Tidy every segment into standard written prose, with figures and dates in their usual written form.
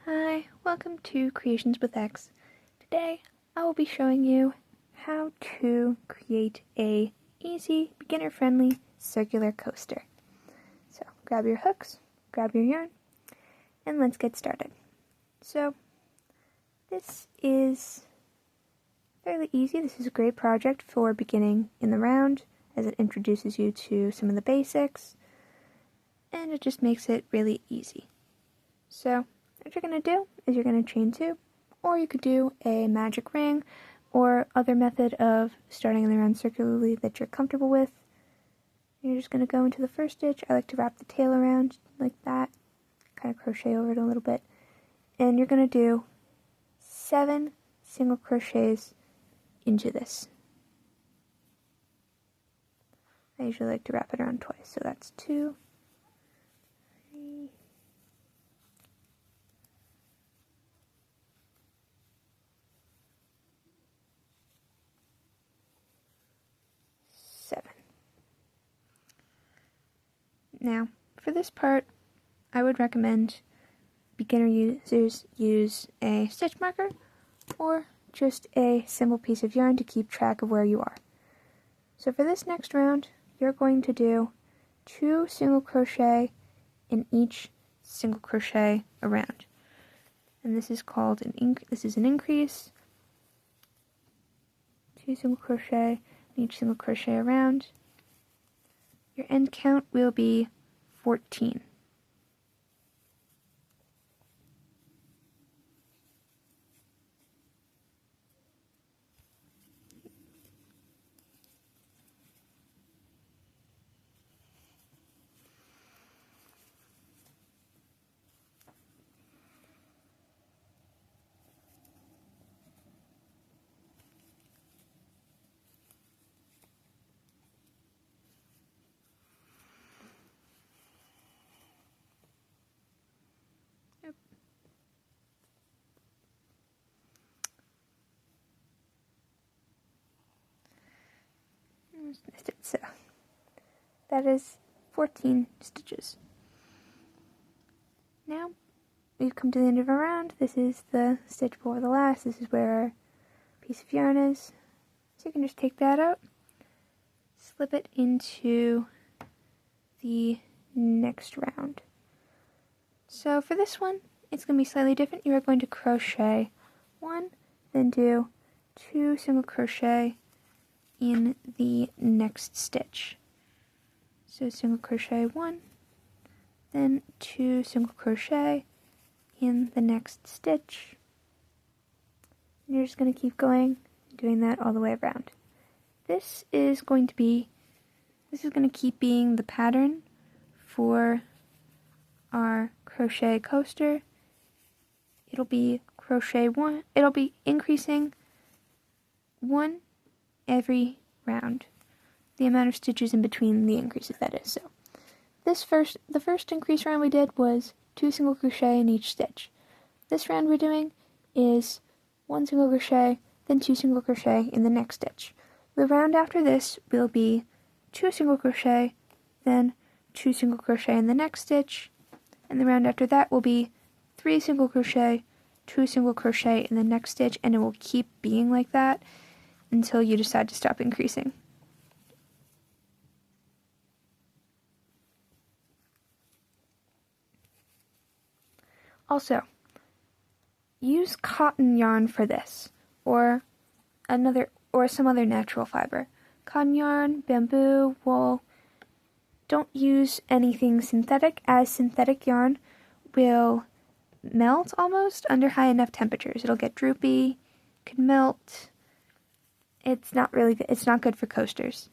Hi, welcome to Creations with X. Today I will be showing you how to create a easy, beginner-friendly circular coaster. So grab your hooks, grab your yarn, and let's get started. So this is fairly easy. This is a great project for beginning in the round as it introduces you to some of the basics and it just makes it really easy. So what you're going to do is you're going to chain 2, or you could do a magic ring or other method of starting in the round circularly that you're comfortable with. You're just going to go into the first stitch. I like to wrap the tail around like that, kind of crochet over it a little bit, and you're going to do 7 single crochets into this. I usually like to wrap it around twice, so that's 2, 3, 7. Now, for this part, I would recommend beginner users use a stitch marker or just a simple piece of yarn to keep track of where you are. So for this next round, you're going to do 2 single crochet in each single crochet around. And this is called an increase. 2 single crochet in each single crochet around. Your end count will be 14. So that is 14 stitches. Now we've come to the end of our round. This is the stitch before the last. This is where our piece of yarn is. So you can just take that out, slip it into the next round. So for this one, it's going to be slightly different. You are going to crochet 1, then do 2 single crochet in the next stitch. So single crochet 1, then 2 single crochet in the next stitch. And you're just going to keep going, doing that all the way around. This is going to keep being the pattern for our crochet coaster. It'll be crochet 1, it'll be increasing 1 every round, the amount of stitches in between the increases, that is. So the first increase round we did was 2 single crochet in each stitch. This round we're doing is 1 single crochet, then 2 single crochet in the next stitch. The round after this will be 2 single crochet, then 2 single crochet in the next stitch, and the round after that will be 3 single crochet, 2 single crochet in the next stitch, and it will keep being like that until you decide to stop increasing. Also, use cotton yarn for this, or some other natural fiber. Cotton yarn, bamboo, wool. Don't use anything synthetic, as synthetic yarn will melt almost under high enough temperatures. It'll get droopy, could melt. It's not really good. It's not good for coasters.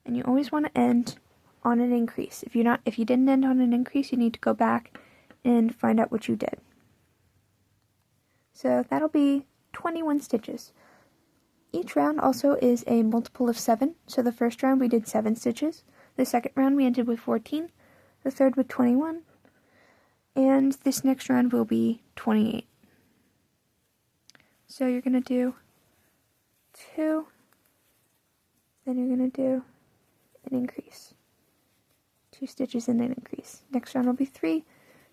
And you always want to end on an increase. If you didn't end on an increase, you need to go back and find out what you did. So that'll be 21 stitches. Each round also is a multiple of 7. So the first round we did 7 stitches. The second round we ended with 14. The third with 21. And this next round will be 28. So you're going to do 2, then you're going to do an increase. 2 stitches and an increase. Next round will be 3,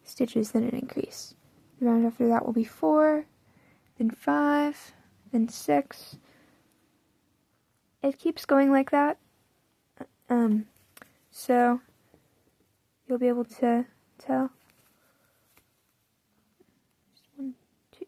stitches, then an increase. The round after that will be 4, then 5, then 6. It keeps going like that. So you'll be able to tell. Just 1, 2.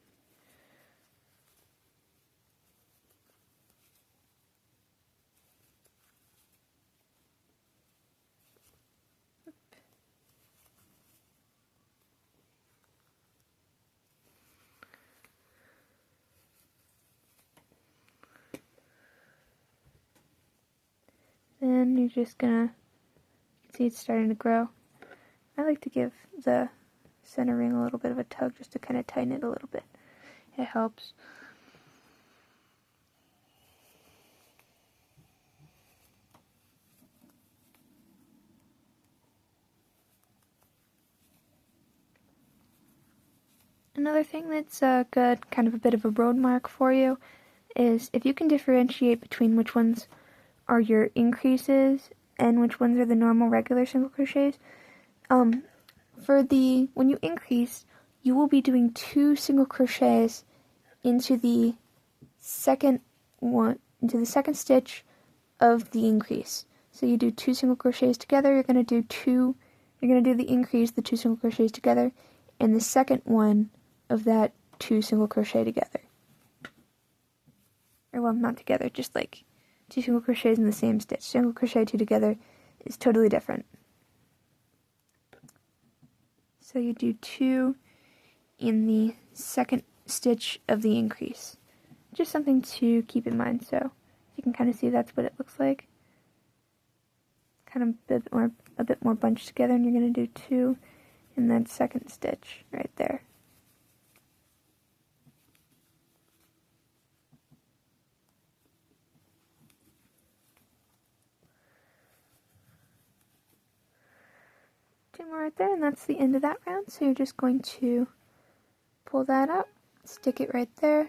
Then you're just gonna see it's starting to grow. I like to give the center ring a little bit of a tug just to kind of tighten it a little bit. It helps. Another thing that's good, kind of a bit of a road mark for you, is if you can differentiate between which ones are your increases and which ones are the normal regular single crochets. When you increase, you will be doing 2 single crochets into the second stitch of the increase. So you do 2 single crochets together, you're going to do the increase, the 2 single crochets together, and the second one of that 2 single crochet together. Or well, not together, just like 2 single crochets in the same stitch. Single crochet 2 together is totally different. So you do 2 in the second stitch of the increase. Just something to keep in mind. So you can kind of see that's what it looks like. Kind of a bit more bunched together, and you're going to do 2 in that second stitch right there. Two more right there, and that's the end of that round. So you're just going to pull that up, stick it right there,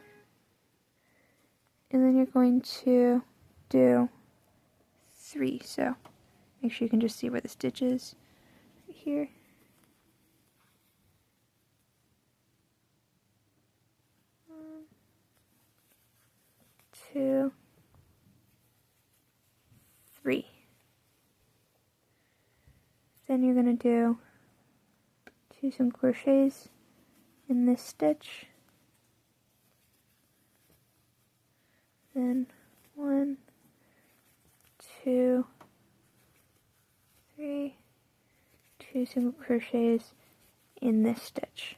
and then you're going to do 3. So make sure you can just see where the stitch is right here. 1, 2, 3. Then you're going to do 2 single crochets in this stitch. Then 1, 2, 3, 2 single crochets in this stitch.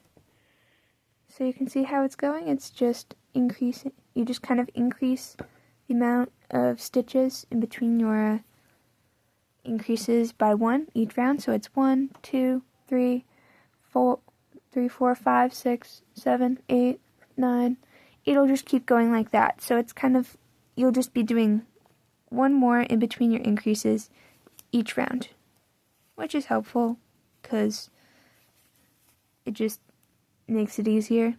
So you can see how it's going. It's just increasing. You just kind of increase the amount of stitches in between your increases by 1 each round. So it's 1, 2, 3, 4, 5, 6, 7, 8, 9. It'll just keep going like that. So it's kind of, you'll just be doing 1 more in between your increases each round, which is helpful because it just makes it easier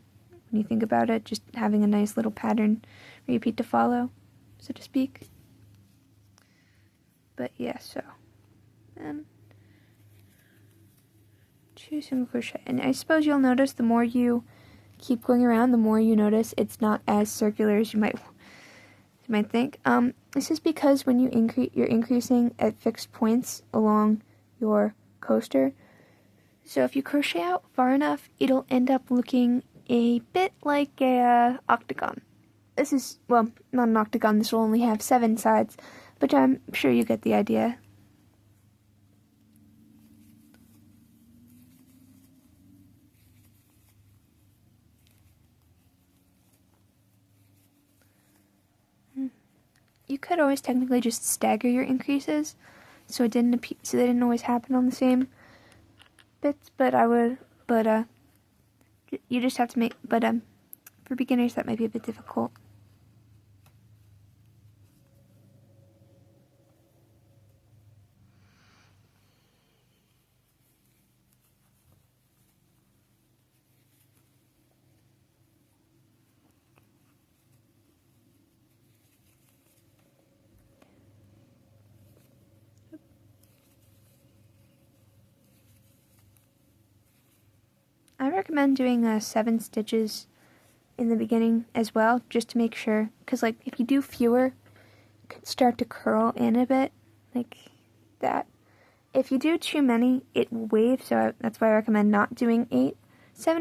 when you think about it, just having a nice little pattern repeat to follow, so to speak. But yeah, so then 2 single crochet, and I suppose you'll notice the more you keep going around, the more you notice it's not as circular as you might think. This is because when you're increasing at fixed points along your coaster. So if you crochet out far enough, it'll end up looking a bit like a octagon. This is, well, not an octagon, this will only have 7 sides, but I'm sure you get the idea. You could always technically just stagger your increases, so they didn't always happen on the same bits, you just have to make, for beginners that might be a bit difficult. recommend doing 7 stitches in the beginning as well, just to make sure, because like if you do fewer, it could start to curl in a bit, like that. If you do too many, it waves, so that's why I recommend not doing 8. 7